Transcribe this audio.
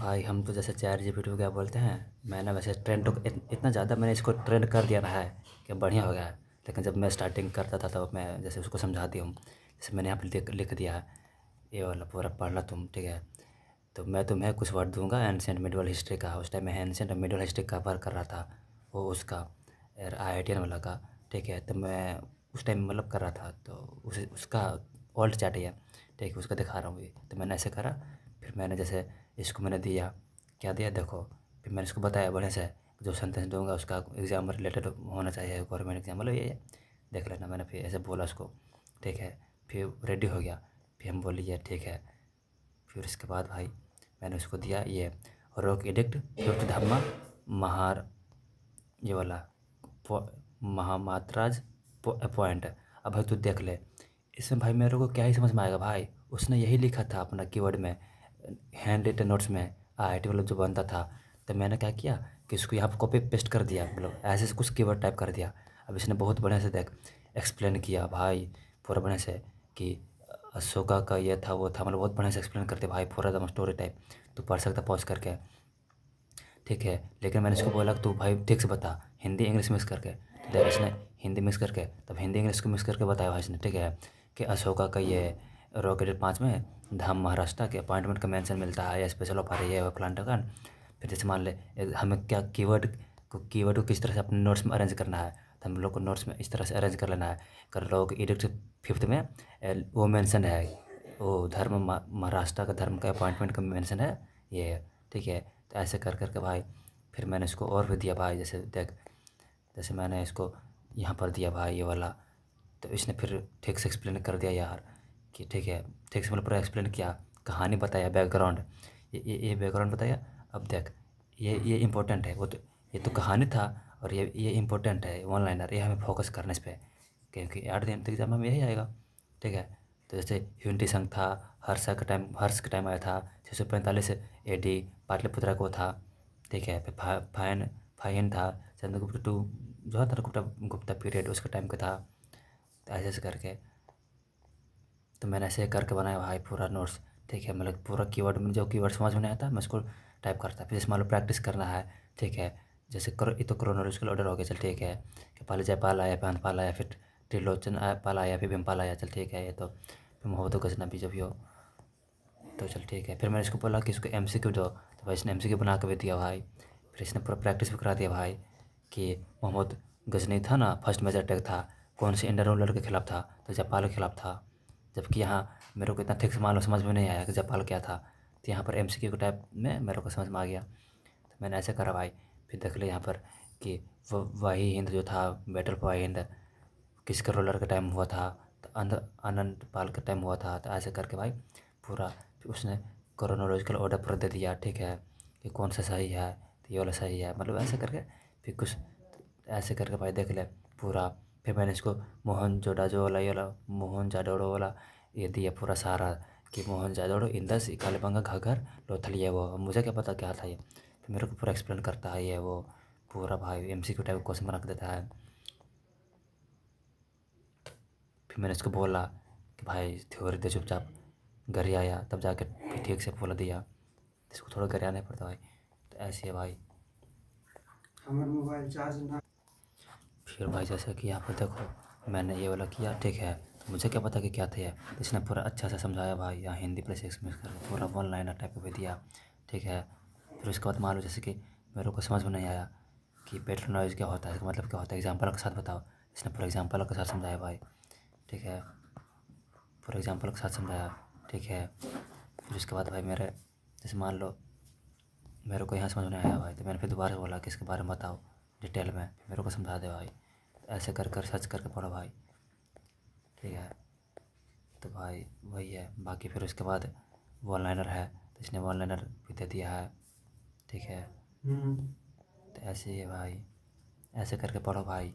भाई हम तो जैसे चैट जीपीटी को क्या बोलते हैं, मैंने वैसे ट्रेंड तो इतना ज़्यादा मैंने इसको ट्रेंड कर दिया रहा है कि बढ़िया हो गया है। लेकिन जब मैं स्टार्टिंग करता था तब मैं जैसे उसको समझा दिया हूँ, जैसे मैंने यहाँ पे लिख दिया है, ये वाला पूरा पढ़ना तुम, ठीक है। तो मैं तुम्हें कुछ वर्ड दूंगा एंशिएंट मिडवल हिस्ट्री का। उस टाइम मैं एंशिएंट मिडवल हिस्ट्री कवर कर रहा था, वो उसका IITN वाला का, ठीक है। तो मैं उस टाइम मतलब कर रहा था, तो उसका ओल्ड चैट है, ठीक है, उसका दिखा रहा हूँ ये। तो मैंने ऐसे करा, फिर मैंने जैसे इसको मैंने दिया, क्या दिया देखो। फिर मैंने इसको बताया बढ़िया से, जो सेंटेंस दूंगा उसका एग्ज़ाम रिलेटेड होना चाहिए, गवर्नमेंट एग्जाम मतलब ये देख लेना। मैंने फिर ऐसे बोला उसको, ठीक है। फिर रेडी हो गया, फिर हम बोलिए ठीक है। फिर उसके बाद भाई मैंने उसको दिया ये रॉक एडिक्ट फिफ्थ धम्मा महार, ये वाला महामात्राज पॉइंट। अब भाई तू देख ले, इसमें भाई मेरे को क्या ही समझ में आएगा भाई। उसने यही लिखा था अपना कीवर्ड में, हैंड रिटन नोट्स में IIT वाला जो बनता था। तो मैंने क्या किया कि इसको यहाँ पर कॉपी पेस्ट कर दिया, मतलब ऐसे कुछ कीवर्ड टाइप कर दिया। अब इसने बहुत बढ़िया से देख एक्सप्लेन किया भाई, पूरा बढ़िया से कि अशोका का ये था वो था, मतलब बहुत बढ़िया से एक्सप्लेन करते भाई, पूरा एकदम स्टोरी टाइप। तू पढ़ सकता पॉज करके, ठीक है। लेकिन मैंने इसको बोला कि तू भाई ठीक से बता, हिंदी इंग्लिश मिक्स करके। तो देख इसने हिंदी मिक्स करके, तब हिंदी इंग्लिश को मिक्स करके बताया भाई इसने, ठीक है। कि अशोका का ये रॉकेटेड 5 में धाम महाराष्ट्र के अपॉइंटमेंट का मेंशन मिलता है, या स्पेशल ऑफर है, ये प्लान का। फिर जैसे मान ले हमें क्या कीवर्ड को किस तरह से अपने नोट्स में अरेंज करना है, तो हम लोग को नोट्स में इस तरह से अरेंज कर लेना है। कर लोग एडिक्ट फिफ्थ में वो मेंशन है, वो धर्म महाराष्ट्र का धर्म का अपॉइंटमेंट का मेंशन है ये, ठीक है। तो ऐसे कर कर के भाई फिर मैंने इसको और भी दिया भाई, जैसे देख, जैसे मैंने इसको यहाँ पर दिया भाई ये वाला। तो इसने फिर ठीक से एक्सप्लेन कर दिया यार, कि ठीक है, ठीक से मतलब पूरा एक्सप्लेन किया, कहानी बताया, बैकग्राउंड, ये बैकग्राउंड बताया। अब देख ये इम्पोर्टेंट है, वो तो ये तो कहानी था, और ये इम्पोर्टेंट है वन लाइनर, ये हमें फोकस करना इस पर, क्योंकि 8 दिन तक एग्जाम में यही आएगा, ठीक है। तो जैसे यूनिटी संघ था, हर्ष का टाइम आया था 645 AD, पाटलिपुत्रा को था, ठीक है। फिर फाइन था चंद्रगुप्त टू, जो था गुप्ता पीरियड उसका टाइम का था। तो ऐसे ऐसे करके तो मैंने ऐसे करके बनाया भाई पूरा नोट्स, ठीक है। मतलब पूरा कीवर्ड में जो कीवर्ड समझ में नहीं आता मैं उसको टाइप करता। फिर जैसे मान लो प्रैक्टिस करना है, ठीक है। जैसे करो, ये तो क्रोनोलॉजिकल ऑर्डर हो गया, चल ठीक है। कि पहले जयपाल आया, फिर अंतपाल आया, फिर त्रिलोचन पाल आया, फिर भीमपाल आया, चल ठीक है। ये तो फिर मोहब्बत गजनबी जो भी हो, तो चल ठीक है। फिर मैंने इसको बोला कि इसको MCQ दो, तो भाई इसने MCQ बना के भी दिया भाई। फिर इसने पूरा प्रैक्टिस भी करा दिया भाई, कि मोहम्मद गजनी था ना, फर्स्ट मेजर अटैक था, कौन से इंडियन रूलर के खिलाफ था, तो जापाल के खिलाफ था। जबकि यहाँ मेरे को इतना ठीक से मालूम समझ में नहीं आया कि जापाल क्या था। तो यहाँ पर MCQ के टाइप में मेरे को समझ में आ गया, तो मैंने ऐसे करा भाई। फिर देख लिया यहाँ पर कि वो वाही हिंद जो था, बैटल ऑफ वाही हिंद किसके रूलर का टाइम हुआ था, तो अनंत पाल का टाइम हुआ था। तो ऐसे करके भाई पूरा फिर उसने क्रोनोलॉजिकल ऑर्डर पर दे दिया, ठीक है, कि कौन सा सही है, तो ये वाला सही है, मतलब ऐसे करके फिर कुछ ऐसे करके भाई देख ले पूरा। फिर मैंने इसको मोहनजोदाड़ो वाला, ये वाला मोहनजोदाड़ो वाला ये दिया पूरा सारा, कि मोहनजोदाड़ो इंदस कालीबंगा घाघर लोथल, ये वो। अब मुझे क्या पता क्या था ये, फिर मेरे को पूरा एक्सप्लेन करता है ये वो पूरा भाई, MCQ टाइप क्वेश्चन बना के देता है। फिर मैंने इसको बोला कि भाई थ्योरी दे चुपचाप, घर ही आया तब जाके फिर ठीक से बोला दिया। इसको थोड़ा घर आना पड़ता भाई, तो ऐसे है भाई। हमारा मोबाइल चार्ज ना। फिर भाई जैसे कि यहाँ पर देखो मैंने ये वाला किया, ठीक है। तो मुझे क्या पता कि क्या था ये, तो इसने पूरा अच्छा से समझाया भाई, यहाँ हिंदी प्लस इंग्लिश मिक्स करके पूरा वन लाइनर टाइप का भी दिया, ठीक है। फिर उसके बाद मान लो जैसे कि मेरे को समझ में नहीं आया कि पेट्रोनॉइज क्या होता है, इसका मतलब क्या होता है, एग्जाम्पल के साथ बताओ। इसने पूरा एग्जाम्पल के साथ समझाया भाई, ठीक है, पूरा एग्जाम्पल के साथ समझाया, ठीक है। फिर उसके बाद भाई मेरे जैसे मान लो मेरे को यहाँ समझ में नहीं आया भाई, तो मैंने फिर दोबारा बोला कि इसके बारे में बताओ डिटेल में, फिर मेरे को समझा दे भाई। तो ऐसे कर कर सर्च करके पढ़ो भाई, ठीक है। तो भाई वही है, बाकी फिर उसके बाद वन लाइनर है, तो इसने वन लाइनर भी दे दिया है, ठीक है। तो ऐसे ही है भाई, ऐसे करके पढ़ो भाई।